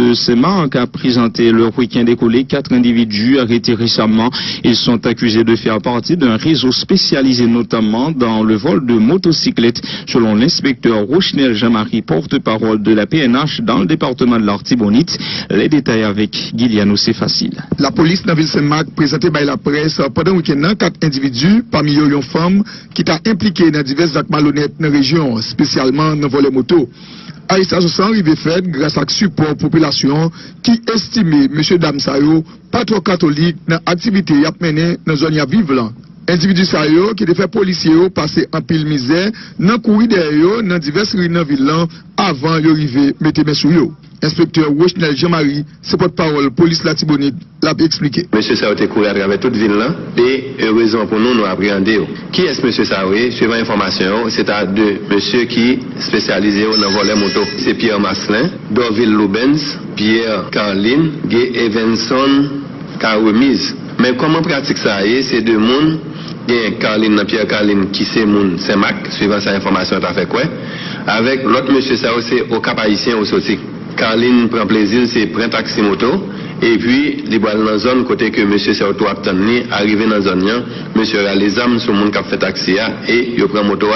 de Saint-Marc a présenté leur week-end écoulé 4 individus arrêtés récemment. Ils sont accusés de faire partie d'un réseau spécialisé notamment dans le vol de motocyclettes, selon l'inspecteur Rochenel Jean-Marie, porte-parole de la PNH dans le département de l'Artibonite. Les détails avec Guiliano, c'est facile. La police dans la ville Saint-Marc présenté par la presse pendant le week-end 4 individus, parmi eux une femme qui t'a impliqué dans divers actes malhonnêtes dans la région, spécialement dans le volet moto. Arrestation arrivée faite grâce à support population qui estimait M. Damsayo pas trop catholique dans l'activité qu'il a menée dans la zone où il vivre. Individu Sayo qui a fait policiers passer en pile misère dans le courir derrière dans diverses rues dans la ville avant d'arriver mettre mes sous yo. Inspecteur Rochenel Jean-Marie, c'est porte-parole police Latibonite, l'a expliqué. Monsieur Sayo a couru à travers toute ville là et heureusement pour nous appréhender. Qui est monsieur Sayo? Suivant l'information, c'est à deux monsieur qui spécialisé dans le volet moto. C'est Pierre Maslin, Dorville Lubens, Pierre Carline, Gay Evanson, Caremise. Mais comment pratique ça? C'est deux mondes. Carline, Pierre Carline qui c'est moun Saint-Marc, suivant sa information, t'as fait quoi? Avec l'autre monsieur Sayo, c'est au Cap Haïtien au Sauti. Carline prend plaisir, c'est prend taxi moto. Et puis, il va dans la zone côté que monsieur Sayo a obtenu, arrivé dans la zone, monsieur a les âmes sur le monde qui a fait taxi et il prend moto.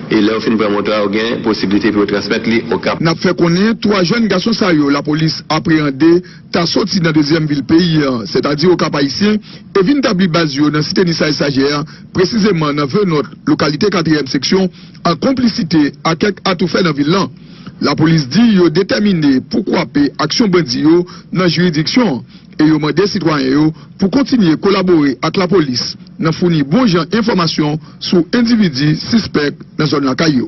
Et là, au fin de moto, il y a une possibilité pour transmettre au Cap. N'a fait connaître 3 jeunes garçons Sayo, la police appréhendé, t'as sorti dans la deuxième ville pays, c'est-à-dire au Cap Haïtien, et vient établir base dans la cité Nissa et Sagère, précisément dans notre localité 4e section, en complicité à quelques atouts faits dans la ville. La police dit qu'ils ont déterminé pourquoi payer action bandit dans la juridiction et ils ont demandé aux citoyens pour continuer à collaborer avec la police dans fournir bon genre d'informations sur individus suspects dans la zone de la Caillou.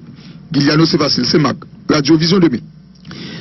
Guiliano, c'est facile, c'est Mac, Radio Vision 2000.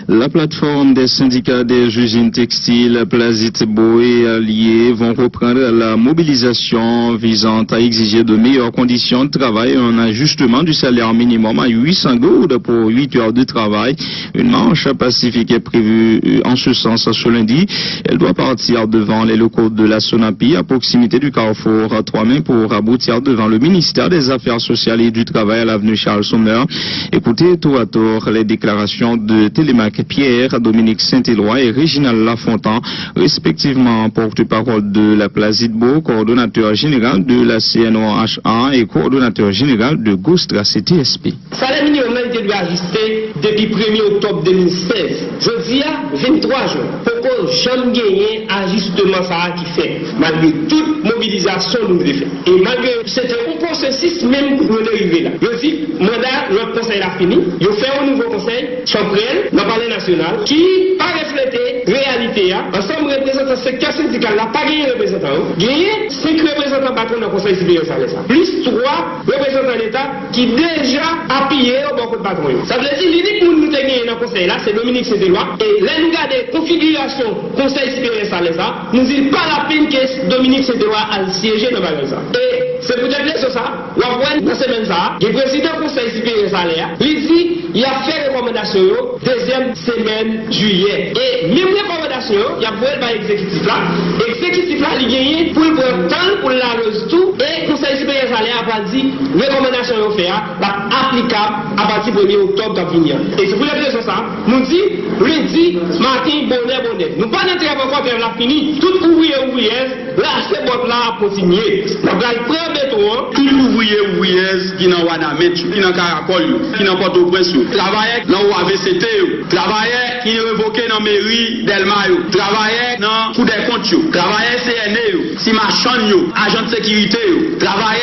La plateforme des syndicats des usines textiles Plazitbo et Alliés vont reprendre la mobilisation visant à exiger de meilleures conditions de travail et un ajustement du salaire minimum à 800 gourdes pour 8 heures de travail. Une marche pacifique est prévue en ce sens ce lundi. Elle doit partir devant les locaux de la Sonapi à proximité du carrefour 3 mai pour aboutir devant le ministère des Affaires sociales et du Travail à l'avenue Charles Sommer. Écoutez tour à tour les déclarations de Télémac Pierre, Dominique Saint-Éloi et Réginald Lafontaine, respectivement porte-parole de la Plazitbo, coordonnateur général de la CNOHA et coordonnateur général de Gostra CTSP. Salaire minimum doit ajuster depuis 1er octobre 2016. Je dis à 23 jours. Pourquoi jamais gagné ajustement ça qui fait, malgré toute mobilisation nous avons fait. Et malgré c'était un processus même pour nous arriver là. Je dis, mandat, notre conseil a fini. Il fait un nouveau conseil, chambrel, dans le palais national, qui pas reflété réalité. Ensemble, représentants secteur syndical n'a pas gagné représentant. Gagné 5 représentants patrons dans le conseil supérieur salaire. Plus 3 représentants d'État qui déjà appuyé au bon de patron. Ça veut dire l'unique pour nous gagner dans le conseil là, c'est Dominique Saint-Éloi. Et là, nous regardons configuration conseil supérieur salaire, nous dit pas la peine que Dominique Saint-Éloi a siégé dans le ça. Et c'est pour dire que ça, on va voir dans cette semaine ça, le président du conseil supérieur salaire, il dit, il a fait recommandation deuxième semaine juillet. Et même recommandation, il a fait par l'exécutif là. L'exécutif là, il a gagné pour le prendre temps pour la rose tout. Et le conseil supérieur salaire a dit, recommandation offerte, applicable à partir du 1er octobre à venir. Et c'est pour la raison ça, nous dit, lundi, matin, bonheur. Nous pas d'entrer encore vers la fini, tout ouvrier là, c'est votre là à continuer. Nous allons prendre béton, tout ouvrier qui n'a pas d'amètre, qui n'a caracol, qui n'a pas de presse, travailler dans l'AVCT, travailler qui est révoqué dans la mairie d'Elma, travailler dans tout des comptes, travailler CNE, si marchand, agent de sécurité, travailler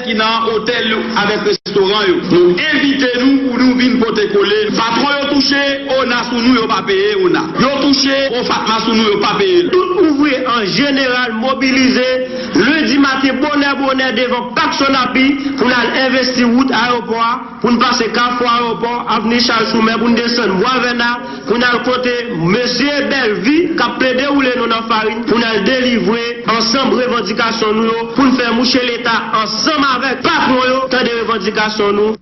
qui dans hôtel avec restaurant. Nous invitez-nous pour nous venir pour te coller. Patron touché, on a sous nous, on pas payé, on a. Yo touché, on Fatma sous nous, on pas payé. Tout ouvrier en général mobilisé, lundi matin, bonheur devant Pac Sonapi, pour nous investir route aéroport, pour nous passer Carrefour aéroport, avenue Charles Soumer, pour nous descendre Boisvena, pour nous côté Monsieur Belleville, qui a plaidé ou les non farine, pour nous délivrer ensemble revendications nous, pour nous faire moucher l'État ensemble avec patron, tant de revendications nous.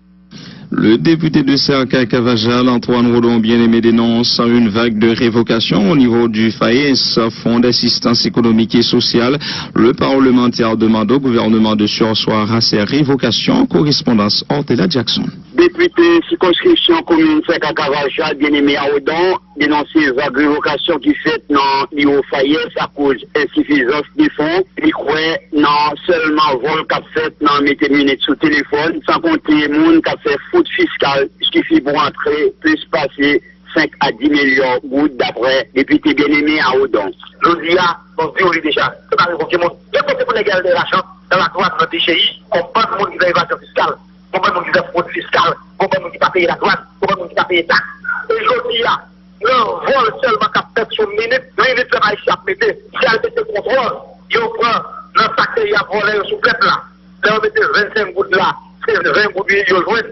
Le député de Serka Cavajal, Antoine Rodon bien-aimé, dénonce une vague de révocation au niveau du FAES, Fonds d'assistance économique et sociale. Le parlementaire demande au gouvernement de surseoir à ces révocations. Correspondance Ortela Jackson. député circonscription commune Saint-Cacavacha, bien-aimé à Odon, dénoncer les agrévocations qui fait dans l'IOFAIS à cause d'insuffisance des fonds. Il croit non seulement vol qu'a fait dans mettre minutes sous téléphone, sans compter les gens qui a fait faute fiscale, ce qui fait pour entrer plus passer 5 à 10 millions de gouttes d'après député bien-aimé à Odon. Je dis à, on dit déjà, c'est pas révoquer mon. Il y a côté pour les gars de l'argent dans la droite de notre pays, on parle de monde qui a évasion fiscale, on parle de monde qui a fraude fiscale, on parle de monde qui a payé la douane, on parle de monde qui a payé taxe. Et je dis à, le vol seulement qu'a fait sur minute c'est pas ici à péter. Si elle était contrôle, il prend le sac qu'il y a volé sous peuple là. Là, on mettait 25 gouttes là, c'est 20 gouttes de joint.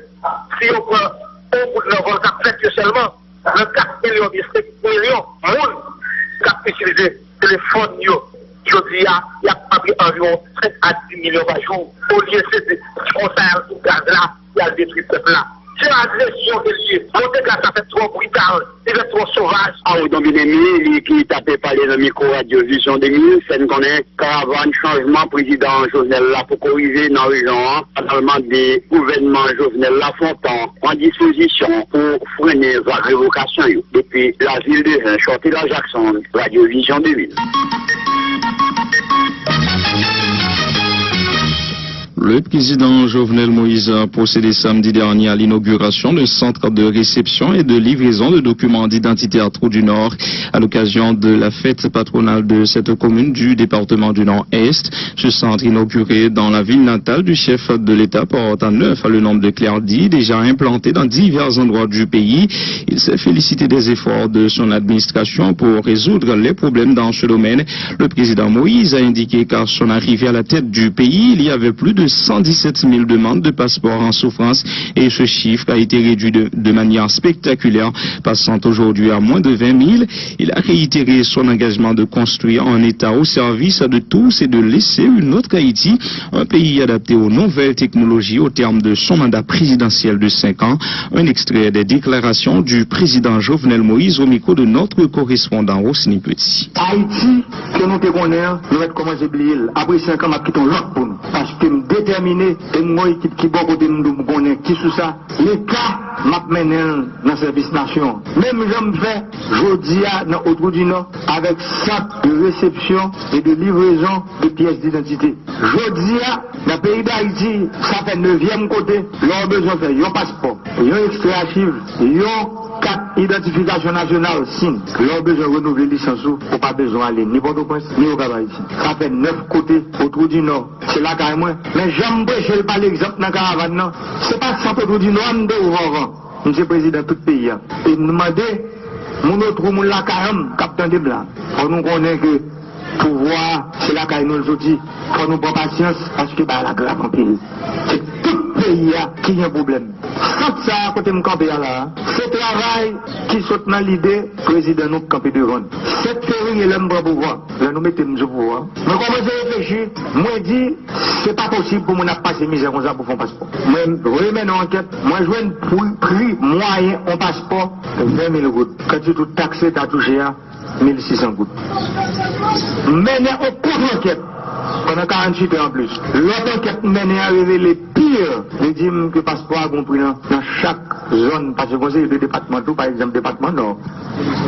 Si on prend un bout de vol qu'a fait seulement, le 4 millions, 5 millions, monde qui a utilisé téléphone, je dis, il y a pas pris environ 5 à 10 millions par jour. Au lieu de ce conseil tout gaz là, il y a le détruit peuple là. C'est l'agression de lieu. On dit que ça fait trop brutal, c'est trop sauvage. Ah oui, donc bien aimé, qui tapait par les micro Radio Vision 2000, c'est qu'on est caravane changement président Jovenel là pour corriger dans la région, finalement des gouvernements Jovenel Lafontaine en disposition pour freiner la révocation depuis la ville de Chorté-la-Jackson, Radio Vision 2000. Le président Jovenel Moïse a procédé samedi dernier à l'inauguration d'un centre de réception et de livraison de documents d'identité à Trou du Nord à l'occasion de la fête patronale de cette commune du département du Nord-Est. Ce centre inauguré dans la ville natale du chef de l'État porte à 9 le nombre de clercs-dits déjà implantés dans divers endroits du pays. Il s'est félicité des efforts de son administration pour résoudre les problèmes dans ce domaine. Le président Moïse a indiqué qu'à son arrivée à la tête du pays, il y avait plus de 117 000 demandes de passeports en souffrance et ce chiffre a été réduit de manière spectaculaire, passant aujourd'hui à moins de 20 000. Il a réitéré son engagement de construire un État au service de tous et de laisser une autre Haïti, un pays adapté aux nouvelles technologies au terme de son mandat présidentiel de 5 ans. Un extrait des déclarations du président Jovenel Moïse au micro de notre correspondant Rosny Petit. Haïti, que nous te connaissons, nous allons commencer à oublier. Après 5 ans, nous quittons l'autre pour nous. Parce que nous déterminés, et moi, équipe qui bon côté nous connaissons, qui sous ça, l'État m'a mené dans le service nation. Même je me fais, je dis dans Autour du Nord, avec sac de réception et de livraison de pièces d'identité. Je dis dans le pays d'Haïti, ça fait 9e côté, leur besoin de faire un passeport, un extrait archive, un carte identification nationale, signe. Leur besoin de renouveler licence, ou pas besoin d'aller ni Port-au-Prince, ni au Cap-Haïti. Ça fait 9 côtés Autour du Nord. C'est là quand même. Mais j'aime prêcher par l'exemple dans la caravane. C'est pas ça Autour du Nord, nous devons Monsieur le Président de tout le pays. Et nous demandons, mon autre monde la carême, capitaine de blanc. Pour nous connaître que pouvoir, c'est là qu'on nous le dit. Pour nous prendre patience, parce que la grave en pays. C'est tout le pays qui a un problème. Quand ça, à côté de camper là, c'est le travail qui saute dans l'idée, président nous camper devant. 7 février, l'homme pour pouvoir. Là, nous mettons au pouvoir. Mais comment je réfléchis, moi, dis, c'est pas possible pour moi de passer misère comme ça pour faire un passeport. Moi, remets une enquête, moi, je veux un prix moyen en passeport, 20 000 gouttes. Quand tu tout taxé, tu as touché à 1600 gouttes. Menez au contre-enquête. Pendant 48 heures en plus. L'autre enquête menée a révélé pire. Je dis que le passeport a compris dans chaque zone. Parce que conseil de département, par exemple, département nord,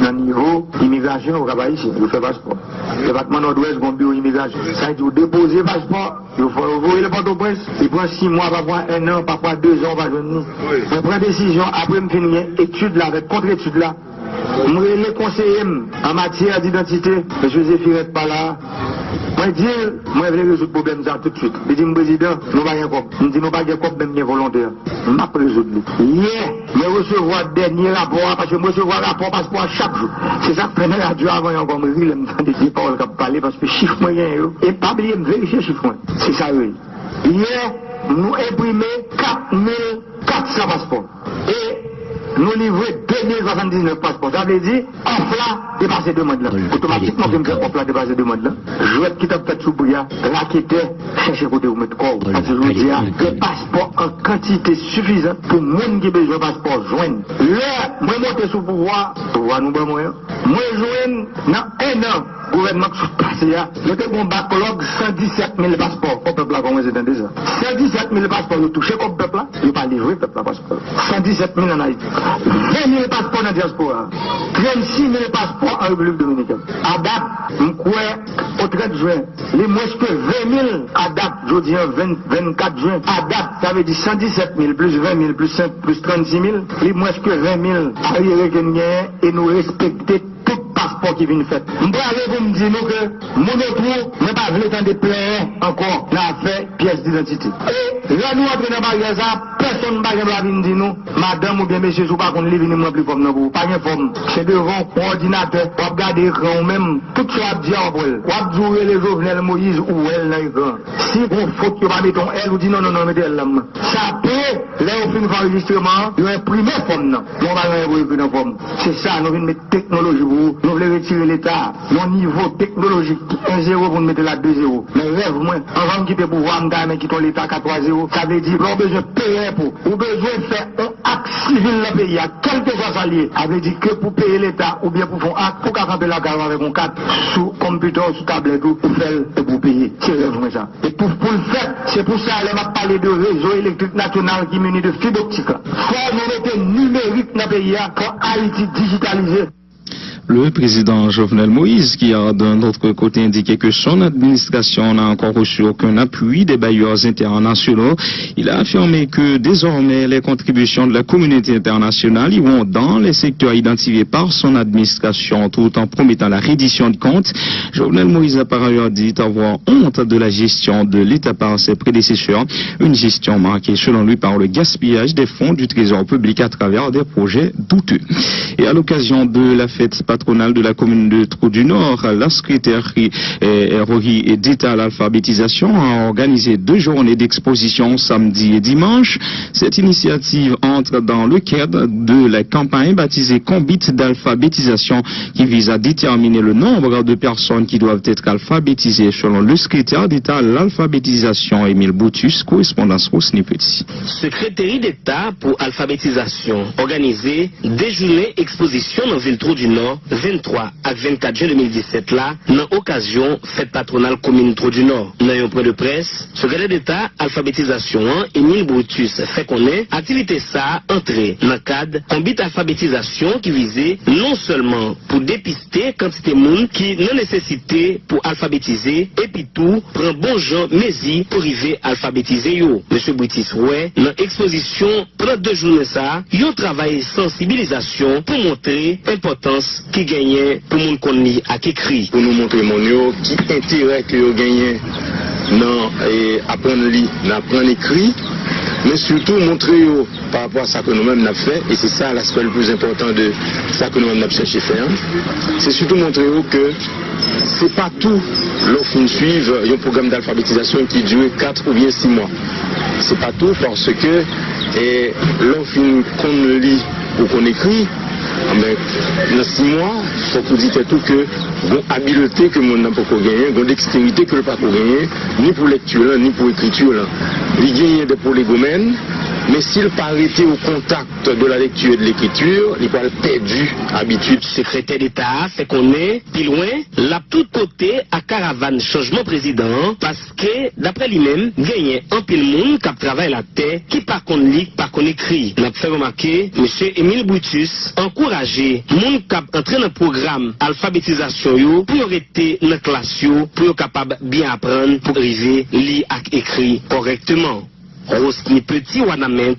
dans le niveau immigration au Cap ici, il fait passeport. Département nord-ouest, bon bureau immigration. Ça dit, vous déposez passeport, il faut envoyer le Port-au-Prince. Il prend 6 mois, parfois 1 an, parfois 2 ans, pas venir. On prend décision, après me finir étude là, avec contre-étude là. Moi, les conseillers en matière d'identité, M. Zéphiret pas là. Moi, je vais résoudre le problème ça tout de suite. Je dis, président, nous n'avons pas de cop. Je dis, nous n'avons pas de cop, même bien volontaire. Je vais résoudre. Hier, je recevoir le dernier rapport, parce que je recevoir le rapport passeport chaque jour. C'est ça que je fais la radio avant, encore me rire, des paroles qui parlent, parce que chiffre moyen, et pas oublier de vérifier chiffre moyen. C'est ça, oui. Hier, nous imprimons 4400 passeports. Et nous livrons 2079 passeports. Ça veut dire, en plat, dépasser 2 mois là. Automatiquement, je me fais en plat dépasser 2 mois là. Je vais quitter peut-être sous bouillard, raqueter, chercher côté où mettre corps. Parce que je veux dire, des passeports en quantité suffisante pour les gens qui ont besoin de passeport joindre. Là, moi, monter sous pouvoir nous bon moyen. Moi, joindre dans 1 an. gouvernement qui passé là, nous avons un backlog 117 000 passeports au peuple là, comme vous êtes déjà. 117 000 passeports nous touchés comme peuple là, nous pas livré peuple là passeport. 117 000 en Haïti. 20 000 passeports dans la diaspora. 36 000 passeports en République dominicaine. À date, nous croyons au 30 juin, les moins que 20 000 à date, je dis 24 juin, à date, ça veut dire 117 000 plus 20 000 plus 5 plus 36 000, les moins que 20 000 arriérés et nous respecter tout passeport qui vient fait. Je vais aller pour me dire que mon autre n'est pas voulu temps de plaire encore dans l'affaire pièce d'identité. Et là, nous entrons dans le bagage, personne ne va venir dire nous, madame ou bien monsieur, je ne sais pas qu'on est venu moins plus forme dans vous. Pas de forme. C'est devant l'ordinateur, on regarde l'écran ou même tout ce qu'on dit en brûle. On va jouer les Jovenel Moïse ou elle dans l'écran. Si vous faut que vous mettez elle, vous dites non, mettez elle là. Ça peut, là, on fait un enregistrement, nous imprimons forme. On va l'envoyer dans forme. C'est ça, nous venons mettre technologie pour vous. Nous voulons retirer l'État, mon niveau technologique, 1-0 pour nous mettre là 2-0. Mais rêve, moi, avant de quitter le pouvoir, nous quittons l'État 4-3-0, ça veut dire qu'on a besoin de payer pour, ou besoin de faire un acte civil dans le pays, quel que soit s'allier, ça veut dire que pour payer l'État, ou bien pour faire un acte, pour camper la carte avec un 4, sous computer, sous tablette, pour faire et pour payer. C'est rêve, moi, ça. Et pour le faire, c'est pour ça, elle m'a parlé de réseau électrique national qui muni de fibre optique. Faut nous mettre numérique dans le pays, pour Haïti digitalisé. Le président Jovenel Moïse, qui a d'un autre côté indiqué que son administration n'a encore reçu aucun appui des bailleurs internationaux, il a affirmé que désormais les contributions de la communauté internationale iront dans les secteurs identifiés par son administration, tout en promettant la reddition de comptes. Jovenel Moïse a par ailleurs dit avoir honte de la gestion de l'État par ses prédécesseurs, une gestion marquée selon lui par le gaspillage des fonds du trésor public à travers des projets douteux. Et à l'occasion de la fête patronale de la commune de Trou-du-Nord, la secrétaire d'État à l'alphabétisation a organisé 2 journées d'exposition samedi et dimanche. Cette initiative entre dans le cadre de la campagne baptisée Combit d'alphabétisation qui vise à déterminer le nombre de personnes qui doivent être alphabétisées selon le secrétaire d'État à l'alphabétisation Émile Boutus, correspondance Rosny Petit. Secrétaire d'État pour alphabétisation organisé 2 journées exposition dans ville Trou-du-Nord 23 à 24 juin 2017 là, dans occasion fête patronale commune Trou-du-Nord. Dans un point de presse, secrétaire d'État alphabétisation Émile Brutus fait connaître activité ça entrée dans le cadre combit alphabétisation qui visait non seulement pour dépister quantité de monde qui non nécessité pour alphabétiser et puis tout prend bon gens mesi pour arriver alphabétiser yo. Monsieur Brutus ouais, dans exposition pendant 2 journées ça, yo travail sensibilisation pour montrer l'importance qui gagnait pour moun qu'on lit à qui écrit. Pour nous montrer mon yo, qui intérêt que yo gagnait dans apprendre lire, apprendre écrit, mais surtout montrer yo par rapport à ça que nous-mêmes n'avons fait, et c'est ça l'aspect le plus important de ça que nous-mêmes n'avons cherché à faire. C'est surtout montrer yo que c'est pas tout l'offre suivre un programme d'alphabétisation qui dure 4 ou bien 6 mois. C'est pas tout parce que l'offre qu'on lit ou qu'on écrit, dans 6 mois, il faut que vous dites tout que bon habileté que mon n'a pas gagné, bon dextérité que le pas gagné, ni pour lecture, ni pour écriture. Il gagne des polygomènes, mais s'il pas arrêté au contact de la lecture et de l'écriture, il va perdu habitude. Secrétaire d'État fait qu'on est plus loin, là tout côté à caravane changement président, parce que d'après lui-même, gagné un pile monde qui travaille la terre, qui pas qu'on lit, pas qu'on écrit. On a fait remarquer, monsieur Émile Brutus, encourager monde qui entrer dans le programme alphabétisation yo, pour arrêter dans la classe yo, pour être capable bien apprendre, pour arriver lire et écrire correctement. Rosny Petit Wanament,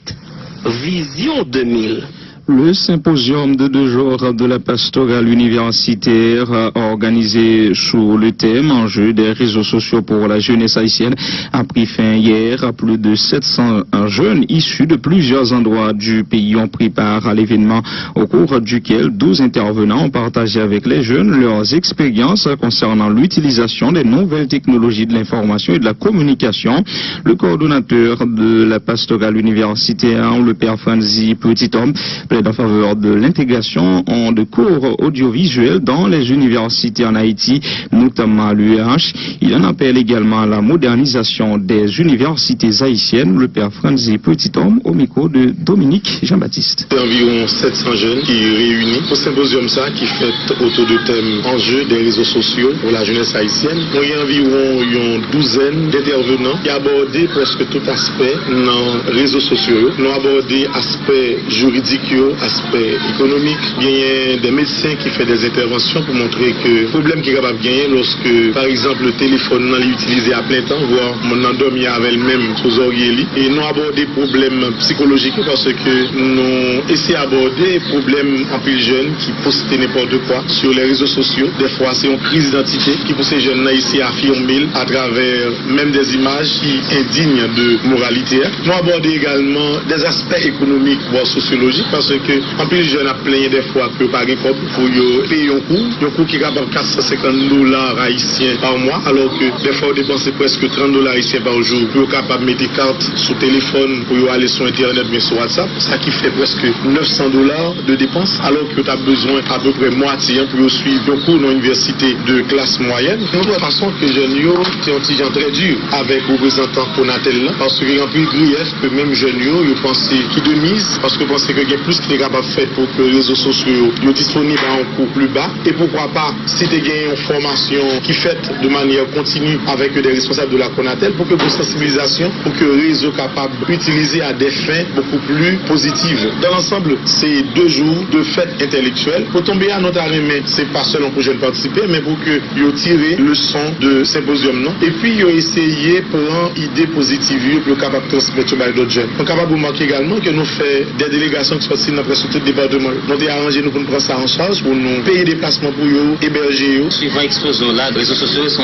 Vision 2000. Le symposium de 2 jours de la pastorale universitaire organisé sous le thème enjeu des réseaux sociaux pour la jeunesse haïtienne a pris fin hier. Plus de 700 jeunes issus de plusieurs endroits du pays ont pris part à l'événement au cours duquel 12 intervenants ont partagé avec les jeunes leurs expériences concernant l'utilisation des nouvelles technologies de l'information et de la communication. Le coordonnateur de la pastorale universitaire, le père Franzi Petit-Homme, plaide en faveur de l'intégration de cours audiovisuels dans les universités en Haïti, notamment à l'UEH. Il en appelle également à la modernisation des universités haïtiennes. Le père Franzi Petit-Homme au micro de Dominique Jean-Baptiste. C'est environ 700 jeunes qui réunis au symposium ça qui fait autour du thème enjeux des réseaux sociaux pour la jeunesse haïtienne. Il y a environ une douzaine d'intervenants qui abordé presque tout aspect dans les réseaux sociaux. Nous avons abordé aspect juridique, aspect économique. Il y a des médecins qui font des interventions pour montrer que le problème qui est capable de gagner lorsque, par exemple, le téléphone est utilisé à plein temps, voire mon endormi avec elle-même sous oreiller. Et nous avons abordé des problèmes psychologiques parce que nous essayons d'aborder des problèmes en plus jeunes qui postent n'importe quoi sur les réseaux sociaux. Des fois, c'est une crise d'identité qui pousse ces jeunes-là ici à affirmer à travers même des images qui indignent de moralité. Nous abordons également des aspects économiques, voire sociologiques, parce que en plus les jeunes a plein des fois que par exemple pour payer un coût qui est capable de $450 haïtiens par mois, alors que des fois on dépense presque $30 haïtiens par jour pour être capable de mettre des cartes sur téléphone pour aller sur internet, mais sur WhatsApp, ça qui fait presque $900 de dépenses, alors que tu as besoin à peu près moitié pour suivre un cours dans l'université de classe moyenne. De toute façon que jeunes c'est un petit gens très dur avec représentant Conatel là, parce qu'il y a un peu de grief que même jeunes ils pensent qui de mise, parce que pensent qu'il y a plus qui est capable de faire pour que les réseaux sociaux soient disponibles à un coût plus bas, et pourquoi pas si tu as une formation qui fait de manière continue avec des responsables de la Conatel pour que pour sensibilisation, pour que le réseau capable d'utiliser à des fins beaucoup plus positives. Dans l'ensemble, c'est 2 jours de fête intellectuelle. Pour tomber à notre armée, c'est pas seulement pour jeunes participer, mais pour que ils tirent leçon de symposium non. Et puis ils ont essayé pour une idée positive pour capable de transmettre à d'autres jeunes. On est capable de remarquer également que nous faisons des délégations qui sont passées dans presque tout le département. Nous avons arrangé nous pour nous prendre ça en charge, pour nous payer des placements pour eux, héberger eux. Suivant l'explosion là, les réseaux sociaux sont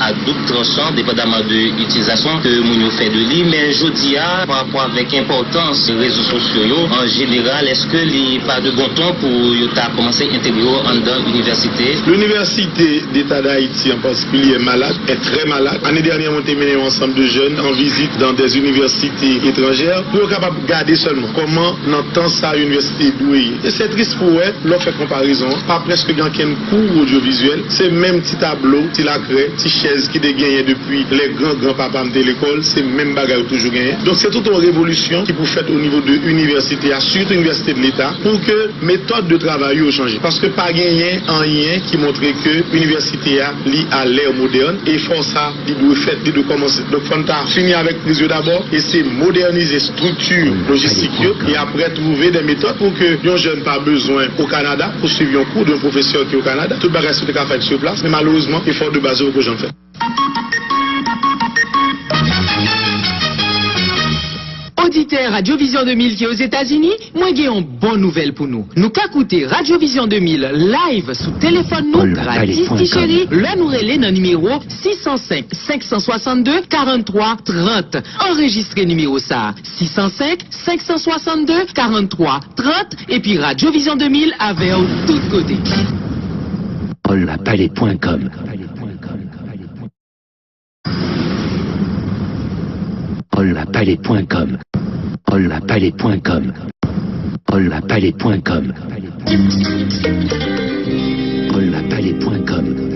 à double tranchant, dépendamment de l'utilisation que nous fait de lui. Mais je dis par rapport avec l'importance des réseaux sociaux en général, est-ce que il pas de bon temps pour commencer à intégrer dans l'université? L'université d'État d'Haïti en particulier est malade, est très malade. L'année dernière, on a mené un ensemble de jeunes en visite dans des universités étrangères pour être capable de garder seulement comment on entend ça à l'université douée. Et c'est triste pour eux, l'on fait comparaison, pas presque dans quel cours audiovisuel, c'est même petit tableau, petit lacret, petit chaise qui dégagné depuis les grands-papas de l'école, c'est même bagarre toujours gagné. Donc c'est toute une révolution qui peut faire au niveau de l'université, surtout l'université de l'État, pour que méthode de travail ait changé. Parce que pas gagné en rien qui montre que l'université a à l'ère moderne et faut ça, il doit faire, il doit commencer. Donc faut finir avec les yeux d'abord et c'est moderniser structure logistique et après trouver des méthodes pour que les jeunes pas besoin au Canada pour suivre un cours d'un professeur qui est au Canada. Tout le bagage c'est fait sur place, mais malheureusement il faut de base que j'en fais. Auditeur Radio Vision 2000 qui est aux États-Unis, moi j'ai une bonne nouvelle pour nous. Nous qu'à écouter Radio Vision 2000 live sous téléphone nous gratis chérie, là nous relais dans numéro 605 562 43 30. Enregistrez numéro ça 605 562 43 30 et puis Radio Vision 2000 avec tout côté. Olapalais.com Olapalais.com Olapalais.com Olapalais.com Olapalais.com